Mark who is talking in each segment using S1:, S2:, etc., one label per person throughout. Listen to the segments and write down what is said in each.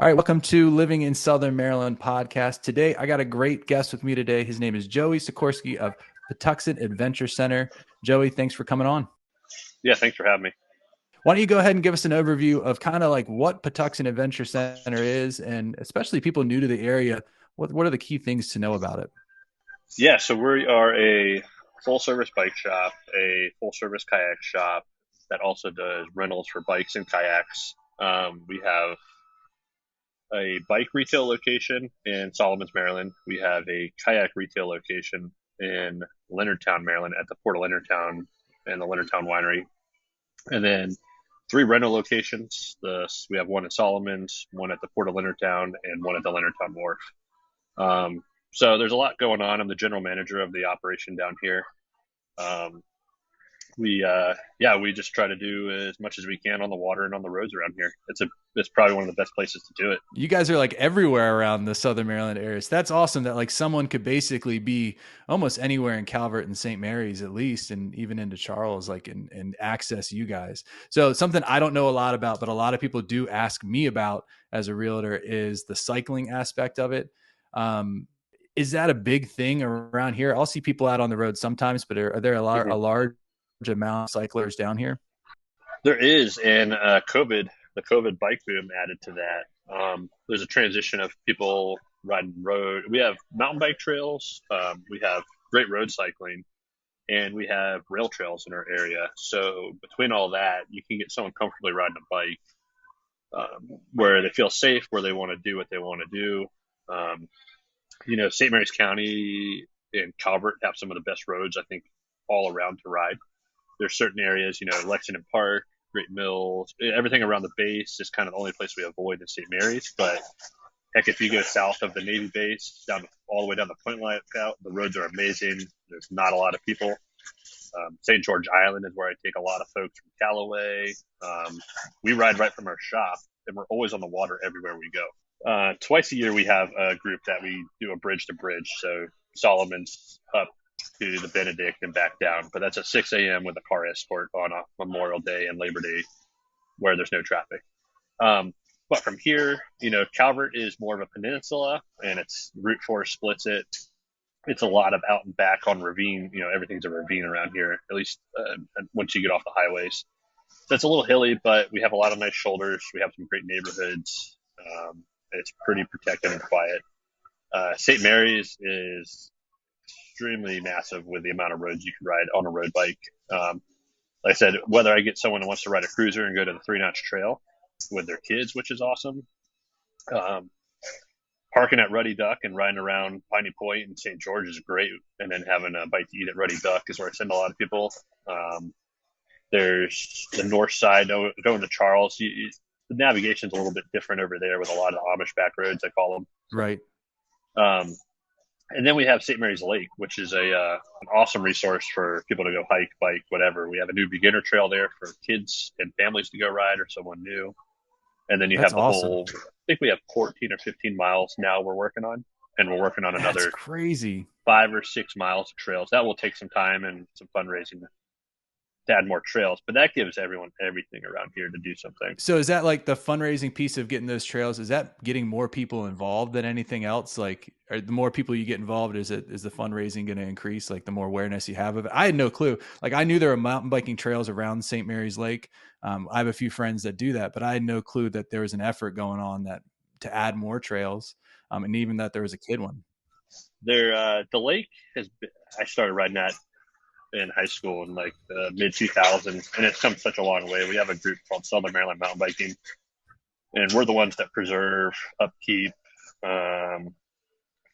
S1: All right, welcome to Living in Southern Maryland podcast. Today, I got a great guest with me today. His name is Joey Sikorsky of Patuxent Adventure Center. Joey, thanks for coming on.
S2: Yeah, thanks for having me.
S1: Why don't you go ahead and give us an overview of kind of like what Patuxent Adventure Center is, and especially people new to the area, what are the key things to know about it?
S2: Yeah, so we are a full service bike shop, a full service kayak shop that also does rentals for bikes and kayaks. We have a bike retail location in Solomons, Maryland. We have a kayak retail location in Leonardtown, Maryland, at the Port of Leonardtown and the Leonardtown Winery. And then three rental locations. We have one in Solomons, one at the Port of Leonardtown, and one at the Leonardtown Wharf. So there's a lot going on. I'm the general manager of the operation down here. Um, we just try to do as much as we can on the water and on the roads around here. It's probably one of the best places to do it.
S1: You guys are like everywhere around the Southern Maryland areas. That's awesome that like someone could basically be almost anywhere in Calvert and St. Mary's at least, and even into Charles, like and access you guys. So something I don't know a lot about, but a lot of people do ask me about as a realtor is the cycling aspect of it. Um, is that a big thing around here? I'll see people out on the road sometimes, but are there
S2: Mhm.
S1: a large amount of cyclers down here?
S2: There is, and the COVID bike boom added to that. There's a transition of people riding road. We have mountain bike trails. We have great road cycling, and we have rail trails in our area. So between all that, you can get someone comfortably riding a bike where they feel safe, where they want to do what they want to do. Um, St. Mary's County and Calvert have some of the best roads, I think, all around to ride. There's certain areas, Lexington Park, Great Mills, everything around the base is kind of the only place we avoid in St. Mary's. But heck, if you go south of the Navy base, all the way down the Point Lookout, the roads are amazing. There's not a lot of people. St. George Island is where I take a lot of folks from Callaway. We ride right from our shop, and we're always on the water everywhere we go. Twice a year, we have a group that we do a bridge to bridge. So Solomon's up to the Benedict and back down. But that's at 6 a.m. with a car escort on a Memorial Day and Labor Day where there's no traffic. But from here, Calvert is more of a peninsula, and it's Route 4 splits it. It's a lot of out and back on ravine. Everything's a ravine around here, at least once you get off the highways. So it's a little hilly, but we have a lot of nice shoulders. We have some great neighborhoods. It's pretty protected and quiet. St. Mary's is extremely massive with the amount of roads you can ride on a road bike. Like I said, whether I get someone who wants to ride a cruiser and go to the 3 Notch Trail with their kids, which is awesome. Um, Parking at Ruddy Duck and riding around Piney Point and St. George is great. And then having a bite to eat at Ruddy Duck is where I send a lot of people. There's the north side going to Charles. The navigation's a little bit different over there with a lot of Amish back roads, I call them.
S1: Right.
S2: Um, and then we have St. Mary's Lake, which is an awesome resource for people to go hike, bike, whatever. We have a new beginner trail there for kids and families to go ride or someone new. And then you
S1: That's
S2: have the
S1: awesome.
S2: whole, I think we have 14 or 15 miles now we're working on. And we're working on
S1: That's
S2: another
S1: crazy.
S2: 5 or 6 miles of trails. That will take some time and some fundraising to add more trails, but that gives everyone everything around here to do something.
S1: So is that like the fundraising piece of getting those trails? Is that getting more people involved than anything else? Like, or the more people you get involved, is the fundraising going to increase? Like the more awareness you have of it? I had no clue. Like I knew there were mountain biking trails around St. Mary's Lake. I have a few friends that do that, but I had no clue that there was an effort going on that to add more trails. And even that there was a kid one.
S2: The lake has been, I started riding that in high school in like the mid 2000s, and it's come such a long way. We have a group called Southern Maryland Mountain Biking, and we're the ones that preserve, upkeep, um,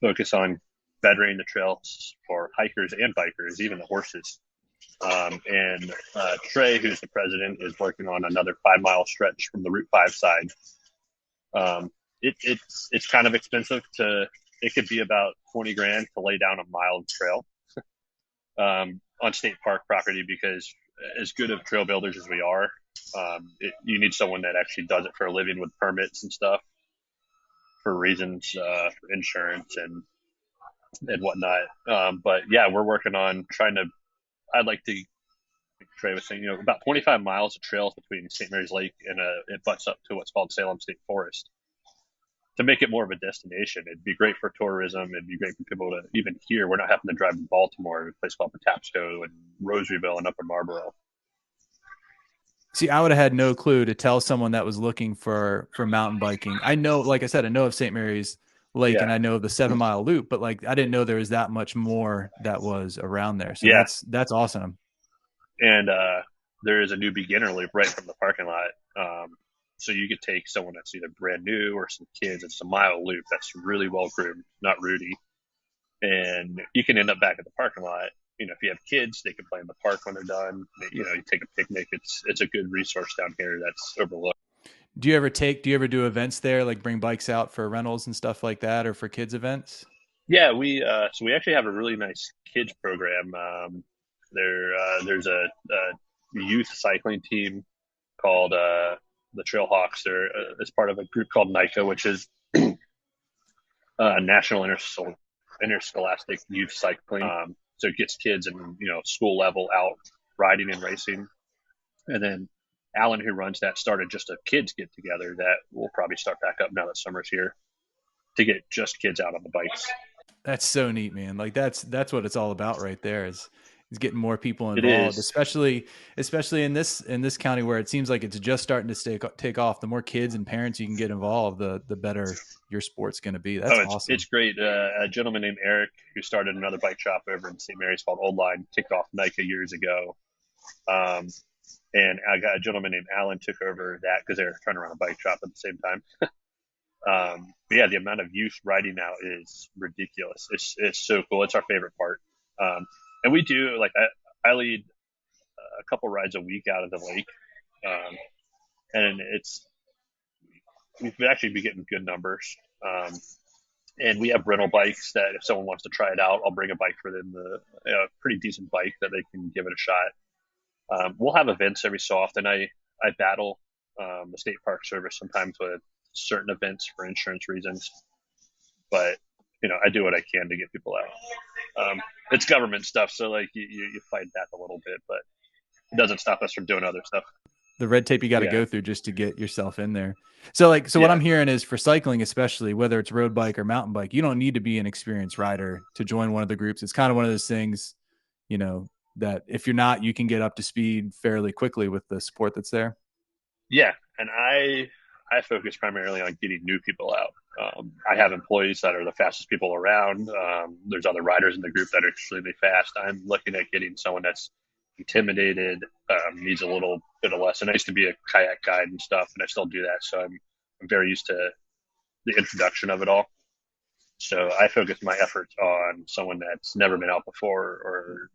S2: focus on bettering the trails for hikers and bikers, even the horses. And Trey, who's the president, is working on another 5 mile stretch from the Route 5 side. It's kind of expensive to. It could be about 20 grand to lay down a mile of trail on state park property because as good of trail builders as we are, you need someone that actually does it for a living with permits and stuff for reasons for insurance and whatnot. But yeah, we're working on trying to. I'd like to. Trey was saying, about 25 miles of trails between St. Mary's Lake and it butts up to what's called Salem State Forest. to make it more of a destination. It'd be great for tourism. It'd be great for people to even hear. We're not having to drive to Baltimore, a place called Patapsco and Rosaryville and Upper Marlboro.
S1: See, I would have had no clue to tell someone that was looking for mountain biking. I know, like I said, I know of St. Mary's Lake and
S2: Yeah,
S1: I know of the 7 Mile Loop, but like I didn't know there was that much more that was around there. So
S2: yeah,
S1: that's awesome.
S2: and there is a new beginner loop right from the parking lot. So you could take someone that's either brand new or some kids. It's a mile loop that's really well groomed, not Rudy, and you can end up back at the parking lot. If you have kids, they can play in the park when they're done. You take a picnic. It's a good resource down here that's overlooked.
S1: Do you ever do events there, like bring bikes out for rentals and stuff like that, or for kids events?
S2: Yeah, we actually have a really nice kids program. There's a youth cycling team called the Trailhawks. They're as part of a group called NICA, which is National Interscholastic Youth Cycling. So it gets kids and school level out riding and racing. And then Alan, who runs that, started just a kids get together that will probably start back up now that summer's here to get just kids out on the bikes.
S1: That's so neat, man. Like that's what it's all about right there is getting more people
S2: It
S1: involved,
S2: is.
S1: especially in this county where it seems like it's just starting to take off. The more kids and parents you can get involved, the better your sport's going to be. That's
S2: Oh,
S1: awesome.
S2: it's great. A gentleman named Eric who started another bike shop over in St. Mary's called Old Line kicked off NICA years ago. Um, and I got a gentleman named Alan took over that because they were trying to run a bike shop at the same time. But yeah, the amount of youth riding now is ridiculous. It's so cool. It's our favorite part. And we do I lead a couple rides a week out of the lake, and we've actually been getting good numbers. And we have rental bikes that if someone wants to try it out, I'll bring a bike for them, a pretty decent bike that they can give it a shot. We'll have events every so often. I battle the state park service sometimes with certain events for insurance reasons, but I do what I can to get people out. It's government stuff, so like you fight that a little bit, but it doesn't stop us from doing other stuff.
S1: The red tape you got to
S2: Yeah,
S1: go through just to get yourself in there. So what
S2: yeah.
S1: I'm hearing is for cycling, especially whether it's road bike or mountain bike, you don't need to be an experienced rider to join one of the groups. It's kind of one of those things, that if you're not, you can get up to speed fairly quickly with the support that's there.
S2: Yeah, and I focus primarily on getting new people out. I have employees that are the fastest people around. There's other riders in the group that are extremely fast. I'm looking at getting someone that's intimidated, needs a little bit of lesson. I used to be a kayak guide and stuff, and I still do that, so I'm very used to the introduction of it all. So I focus my efforts on someone that's never been out before or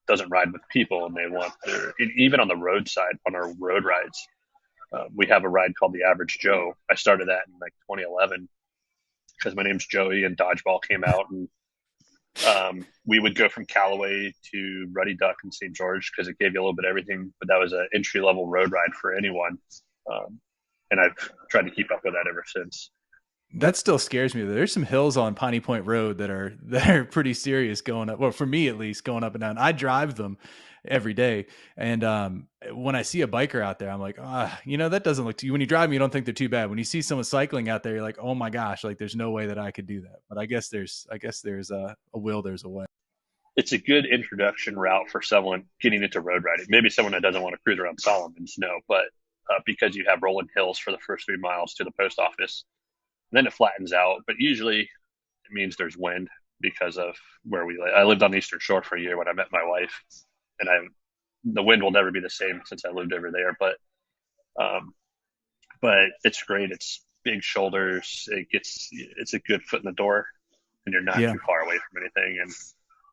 S2: doesn't ride with people, and they want even on the road side on our road rides. We have a ride called the Average Joe. I started that in like 2011 because my name's Joey and Dodgeball came out, and we would go from Callaway to Ruddy Duck and St. George because it gave you a little bit of everything. But that was an entry level road ride for anyone, and I've tried to keep up with that ever since.
S1: That still scares me. There's some hills on Piney Point Road that are pretty serious going up. Well, for me at least, going up and down. I drive them every day, and when I see a biker out there, I'm like, that doesn't look too. When you drive them, you don't think they're too bad. When you see someone cycling out there, you're like, oh my gosh, like there's no way that I could do that. But I guess there's a will, there's a way.
S2: It's a good introduction route for someone getting into road riding. Maybe someone that doesn't want to cruise around Solomon Snow, but because you have rolling hills for the first 3 miles to the post office, then it flattens out. But usually it means there's wind because of where we live. I lived on the Eastern Shore for a year when I met my wife, and the wind will never be the same since I lived over there. Um, but it's great. It's big shoulders. It's a good foot in the door, and you're not
S1: Yeah.
S2: too far away from anything. And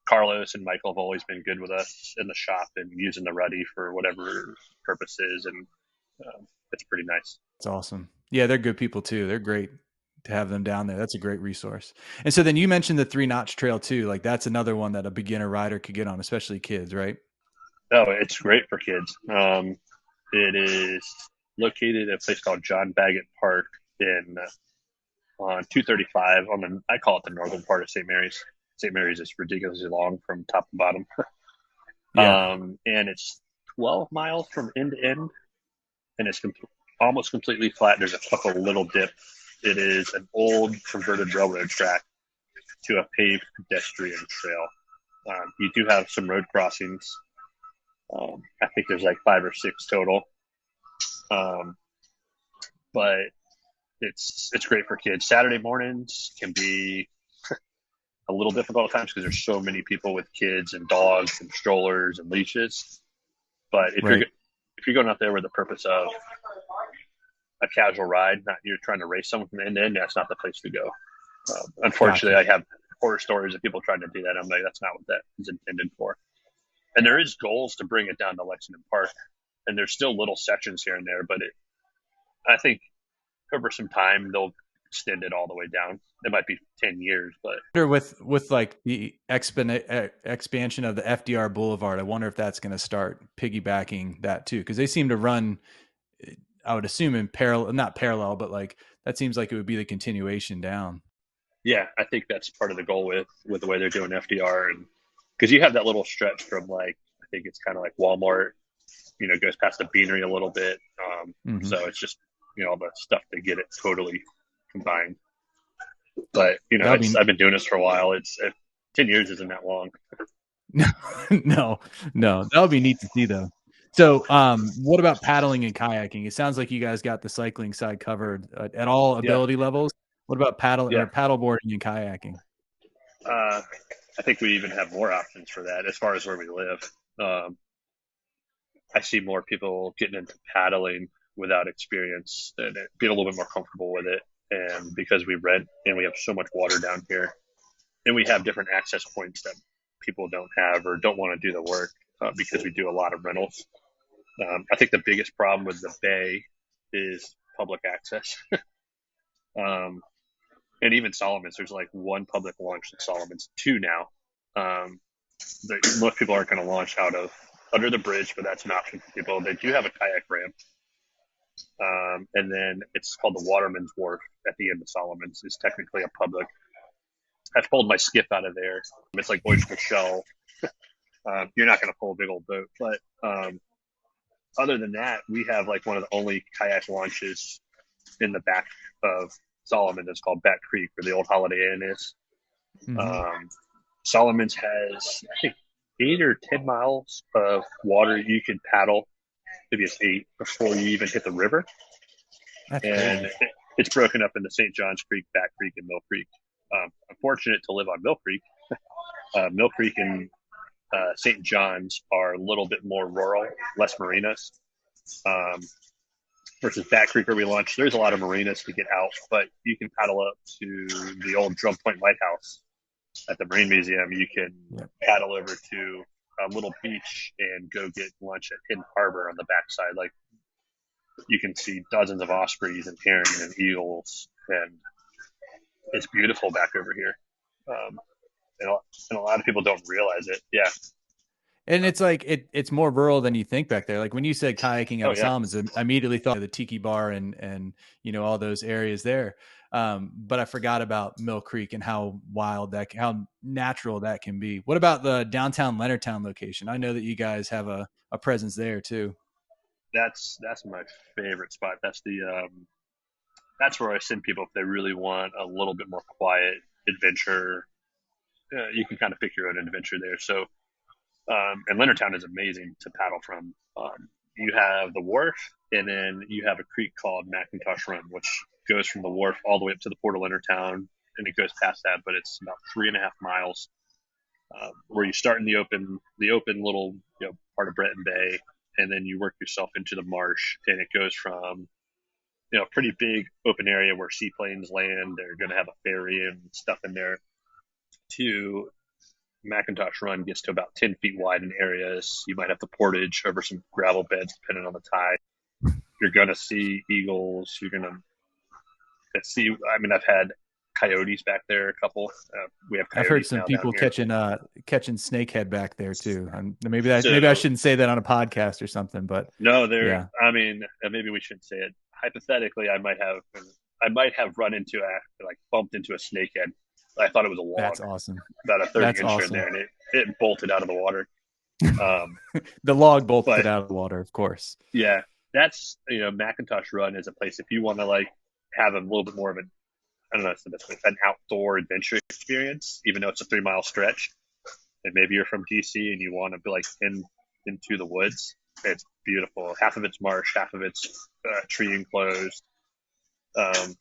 S2: Carlos and Michael have always been good with us in the shop and using the Ruddy for whatever purposes, and it's pretty nice.
S1: It's awesome. Yeah, they're good people too. They're great to have them down there. That's a great resource. And so then you mentioned the 3 Notch Trail too. Like that's another one that a beginner rider could get on, especially kids, right?
S2: Oh, it's great for kids. It is located at a place called John Baggett Park in on 235 I call it the northern part of St. Mary's. St. Mary's is ridiculously long from top to bottom.
S1: Yeah.
S2: And it's 12 miles from end to end, and it's almost completely flat. There's a couple little dips It is an old converted railroad track to a paved pedestrian trail. You do have some road crossings. I think there's like 5 or 6 total. But it's great for kids. Saturday mornings can be a little difficult at times because there's so many people with kids and dogs and strollers and leashes. But if you're going out there with the purpose of a casual ride, not you're trying to race someone from end to end, that's not the place to go. Unfortunately, I have horror stories of people trying to do that. I'm like, that's not what that is intended for. And there is goals to bring it down to Lexington Park, and there's still little sections here and there, but I think over some time they'll extend it all the way down. It might be 10 years, but
S1: with like the expansion of the FDR Boulevard, I wonder if that's going to start piggybacking that too, because they seem to run, I would assume in parallel, not parallel, but like that seems like it would be the continuation down.
S2: Yeah, I think that's part of the goal with the way they're doing FDR, and because you have that little stretch from like I think it's kind of like Walmart, goes past the Beanery a little bit. So it's just all the stuff to get it totally combined. But I've been doing this for a while. 10 years isn't that long.
S1: No, that would be neat to see though. So, what about paddling and kayaking? It sounds like you guys got the cycling side covered at all ability levels. What about paddleboarding and kayaking?
S2: I think we even have more options for that as far as where we live. I see more people getting into paddling without experience and being a little bit more comfortable with it. And because we rent and we have so much water down here, and we have different access points that people don't have or don't want to do the work because we do a lot of rentals. I think the biggest problem with the bay is public access. And even Solomon's, there's like one public launch in Solomon's, 2 now. Most people aren't going to launch out of under the bridge, but that's an option for people. They do have a kayak ramp. And then it's called the Waterman's Wharf at the end of Solomon's. It's technically a public. I've pulled my skiff out of there. It's like oyster shell. You're not going to pull a big old boat, but other than that, we have like one of the only kayak launches in the back of Solomon that's called Bat Creek, where the old Holiday Inn is. Solomon's has, I think, 8 or 10 miles of water you can paddle, maybe it's 8, before you even hit the river.
S1: That's
S2: and it's broken up into St. John's Creek, Bat Creek, and Mill Creek. I'm fortunate to live on Mill Creek. Mill Creek and St. John's are a little bit more rural, less marinas. Versus Bat Creek where we launched, there's a lot of marinas to get out, but you can paddle up to the old Drum Point Lighthouse at the Marine Museum. You can paddle over to a little beach and go get lunch at Hidden Harbor on the backside. Like you can see dozens of ospreys and heron and eagles, and it's beautiful back over here. And a lot of people don't realize it. Yeah.
S1: And it's like it's more rural than you think back there. Like when you said kayaking out of Solomon's, I immediately thought of the Tiki Bar and all those areas there. But I forgot about Mill Creek and how wild how natural that can be. What about the downtown Leonardtown location? I know that you guys have a presence there too.
S2: That's my favorite spot. That's where I send people if they really want a little bit more quiet adventure. You can kind of pick your own adventure there. So. And Leonardtown is amazing to paddle from. You have the wharf, and then you have a creek called McIntosh Run, which goes from the wharf all the way up to the port of Leonardtown, and it goes past that, but it's about 3.5 miles. Where you start in the open little part of Breton Bay, and then you work yourself into the marsh, and it goes from a pretty big open area where seaplanes land. They're going to have a ferry and stuff in there, to McIntosh Run gets to about 10 feet wide in areas. You might have to portage over some gravel beds depending on the tide. You're going to see eagles. You're going to see, I've had coyotes back there, a couple. We have coyotes.
S1: I've heard some people catching snakehead back there too. Maybe I shouldn't say that on a podcast or something, but
S2: no, maybe we shouldn't say it. Hypothetically, I might have bumped into a snakehead. I thought it was a log.
S1: That's awesome.
S2: About a 30-inch in there, and it bolted out of the water.
S1: The log bolted out of the water, of course.
S2: Yeah, that's McIntosh Run is a place if you want to have a little bit more of an, I don't know, it's the best way, an outdoor adventure experience, even though it's a 3 mile stretch. And maybe you're from DC and you want to be like into the woods. It's beautiful. Half of it's marsh, half of it's tree enclosed. Um,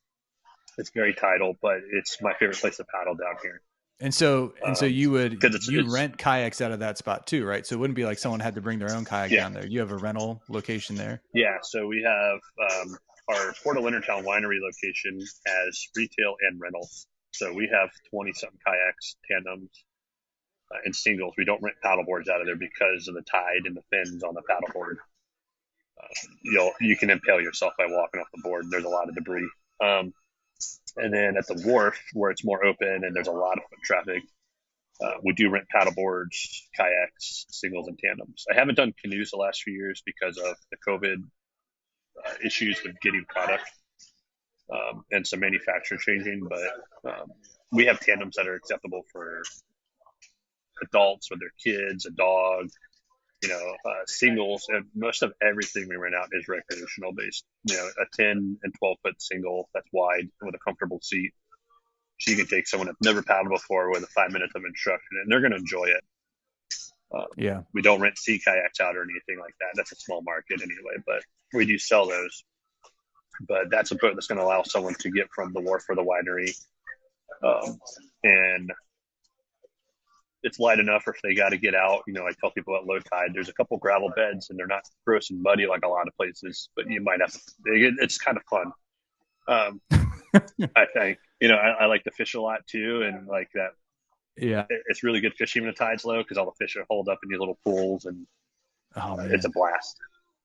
S2: it's very tidal, but it's my favorite place to paddle down here.
S1: And so
S2: Because
S1: you
S2: it's
S1: rent kayaks out of that spot too, right? So it wouldn't be like someone had to bring their own kayak
S2: yeah,
S1: down there. You have a rental location there.
S2: yeah. So we have our Port of Leonardtown winery location has retail and rentals. So we have 20 something kayaks, tandems, and singles. We don't rent paddle boards out of there because of the tide and the fins on the paddleboard. You can impale yourself by walking off the board. There's a lot of debris. And then at the wharf, where it's more open and there's a lot of foot traffic, we do rent paddle boards, kayaks, singles, and tandems. I haven't done canoes the last few years because of the COVID issues with getting product and some manufacturer changing. But we have tandems that are acceptable for adults with their kids, a dog, singles. And most of everything we rent out is recreational based. A 10 and 12-foot single that's wide with a comfortable seat. So you can take someone that's never paddled before with 5 minutes of instruction, and they're going to enjoy it.
S1: Yeah.
S2: We don't rent sea kayaks out or anything like that. That's a small market anyway, but we do sell those. But that's a boat that's going to allow someone to get from the wharf or the winery. And it's light enough if they got to get out. I tell people at low tide, there's a couple gravel beds and they're not gross and muddy like a lot of places, but you might have to, it's kind of fun. I think, I like to fish a lot too. And like that,
S1: Yeah.
S2: it's really good fishing when the tide's low because all the fish are holed up in these little pools and it's a blast.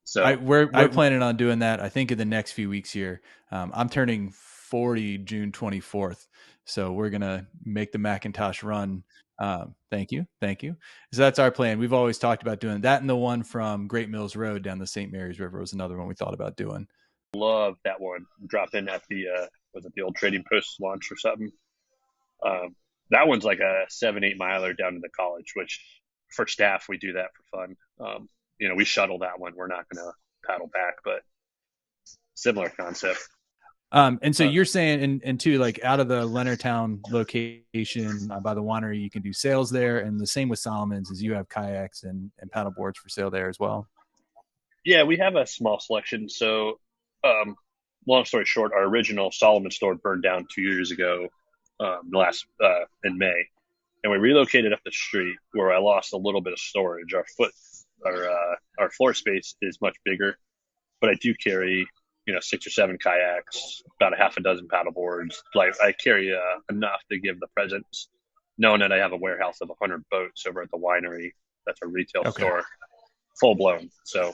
S2: So
S1: we're planning on doing that. I think in the next few weeks here. I'm turning 40 June 24th, so we're gonna make the Macintosh run. Thank you. So that's our plan. We've always talked about doing that, and the one from Great Mills Road down the St. Mary's River was another one we thought about doing.
S2: Love that one. Drop in at the was it the old Trading Post launch or something? That one's like a 7-8 miler down to the college, which for staff we do that for fun. We shuttle that one. We're not going to paddle back, but similar concept.
S1: And so you're saying, and too, like out of the Leonardtown location by the winery, you can do sales there, and the same with Solomon's, is you have kayaks and paddle boards for sale there as well.
S2: Yeah, we have a small selection. So, long story short, our original Solomon store burned down 2 years ago, in May, and we relocated up the street where I lost a little bit of storage. Our floor space is much bigger, but I do carry 6 or 7 kayaks, about a half a dozen paddle boards. Like I carry enough to give the presents, knowing that I have a warehouse of 100 boats over at the winery. That's a retail store, full blown. So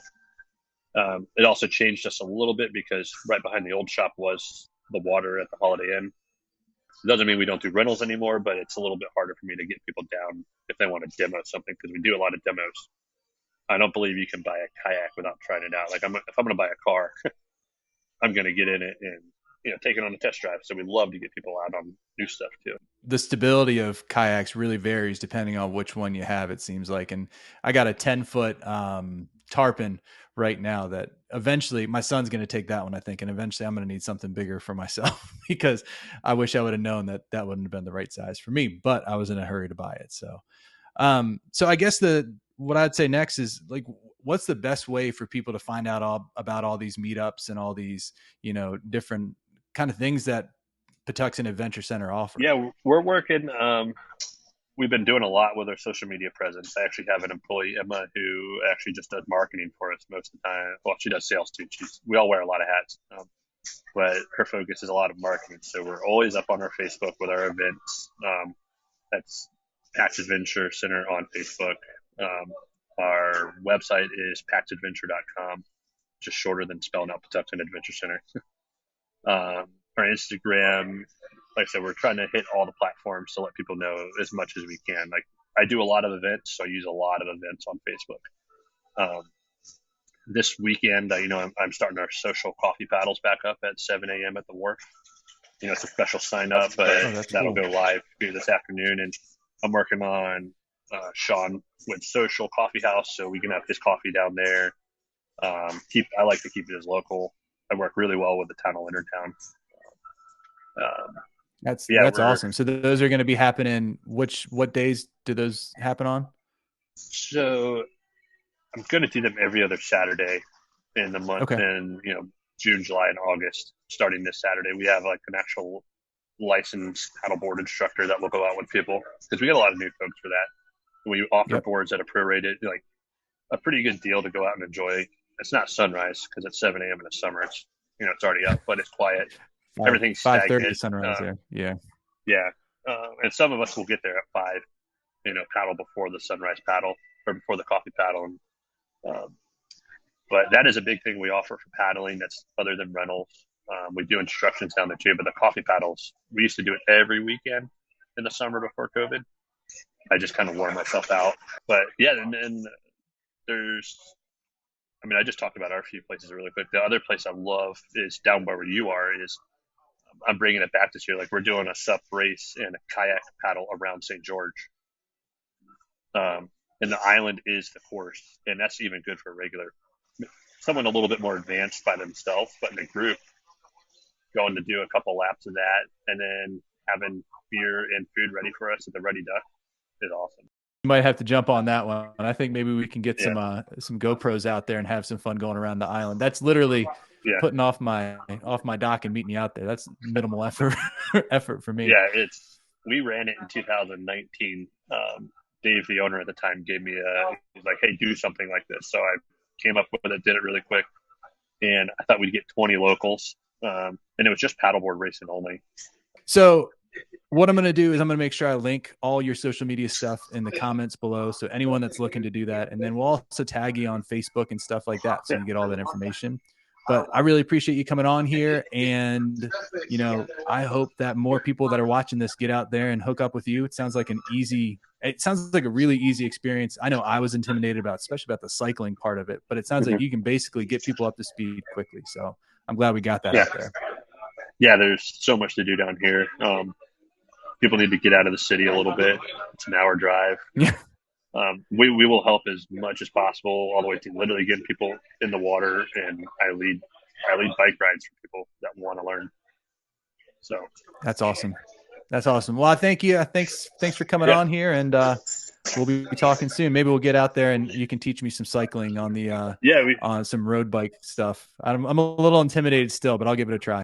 S2: it also changed us a little bit because right behind the old shop was the water at the Holiday Inn. It doesn't mean we don't do rentals anymore, but it's a little bit harder for me to get people down if they want to demo something because we do a lot of demos. I don't believe you can buy a kayak without trying it out. Like if I'm going to buy a car, I'm going to get in it and take it on a test drive. So we love to get people out on new stuff too.
S1: The stability of kayaks really varies depending on which one you have, it seems like. And I got a 10-foot tarpon right now that eventually my son's going to take that one, I think. And eventually I'm going to need something bigger for myself because I wish I would have known that wouldn't have been the right size for me, but I was in a hurry to buy it. So I guess what I'd say next is like, what's the best way for people to find out about all these meetups and all these, different kind of things that Patuxent Adventure Center offers?
S2: Yeah, we're working. We've been doing a lot with our social media presence. I actually have an employee, Emma, who actually just does marketing for us most of the time. Well, she does sales too. We all wear a lot of hats, but her focus is a lot of marketing. So we're always up on our Facebook with our events. That's Patch Adventure Center on Facebook. Our website is patchadventure.com, just shorter than spelling out Patuxent Adventure Center. Our Instagram, like I said, we're trying to hit all the platforms to let people know as much as we can. Like I do a lot of events, so I use a lot of events on Facebook. This weekend, I'm starting our social coffee paddles back up at 7 a.m. at the wharf. It's a special sign up, but that'll go live here this afternoon. And I'm working on Sean with Social Coffee House, so we can have his coffee down there. I like to keep it as local. I work really well with the town of Leonardtown. Um, yeah,
S1: That's awesome. So those are going to be happening. What days do those happen on?
S2: so I'm going to do them every other Saturday in the month
S1: Okay.
S2: in, June, July, and August. Starting this Saturday, we have like an actual licensed paddleboard instructor that will go out with people because we get a lot of new folks for that. We offer
S1: Yep.
S2: boards at a prorated, like a pretty good deal to go out and enjoy. It's not sunrise because it's 7 a.m. in the summer. It's already up, but it's quiet. Everything's
S1: 5:30
S2: stagnant.
S1: sunrise there. Yeah.
S2: Yeah. And some of us will get there at 5, paddle before the sunrise paddle or before the coffee paddle. Um, but that is a big thing we offer for paddling that's other than rentals. We do instructions down there too, but the coffee paddles, we used to do it every weekend in the summer before COVID. I just kind of wore myself out. But yeah, and then I just talked about our few places really quick. The other place I love is down where you are. I'm bringing it back this year. Like we're doing a sup race and a kayak paddle around St. George. And the island is the course, and that's even good for someone a little bit more advanced by themselves, but in a group, going to do a couple laps of that, and then having beer and food ready for us at the Ready Duck is awesome.
S1: You might have to jump on that one. I think maybe we can get some GoPros out there and have some fun going around the island. That's literally putting off my dock and meeting you out there. That's minimal effort for me.
S2: Yeah, we ran it in 2019. Dave, the owner at the time, gave me he's like, hey, do something like this. So I came up with it, did it really quick, and I thought we'd get 20 locals, and it was just paddleboard racing only.
S1: So what I'm going to do is I'm going to make sure I link all your social media stuff in the comments below. So anyone that's looking to do that, and then we'll also tag you on Facebook and stuff like that. So you get all that information. But I really appreciate you coming on here. And, I hope that more people that are watching this get out there and hook up with you. It sounds like a really easy experience. I know I was intimidated especially about the cycling part of it, but it sounds like you can basically get people up to speed quickly. So I'm glad we got that out there.
S2: Yeah, there's so much to do down here. People need to get out of the city a little bit. It's an hour drive.
S1: Yeah.
S2: We will help as much as possible, all the way to literally getting people in the water, and I lead bike rides for people that want to learn. So
S1: that's awesome. Well, I thank you. Thanks for coming on here, and we'll be talking soon. Maybe we'll get out there and you can teach me some cycling on the on some road bike stuff. I'm a little intimidated still, but I'll give it a try.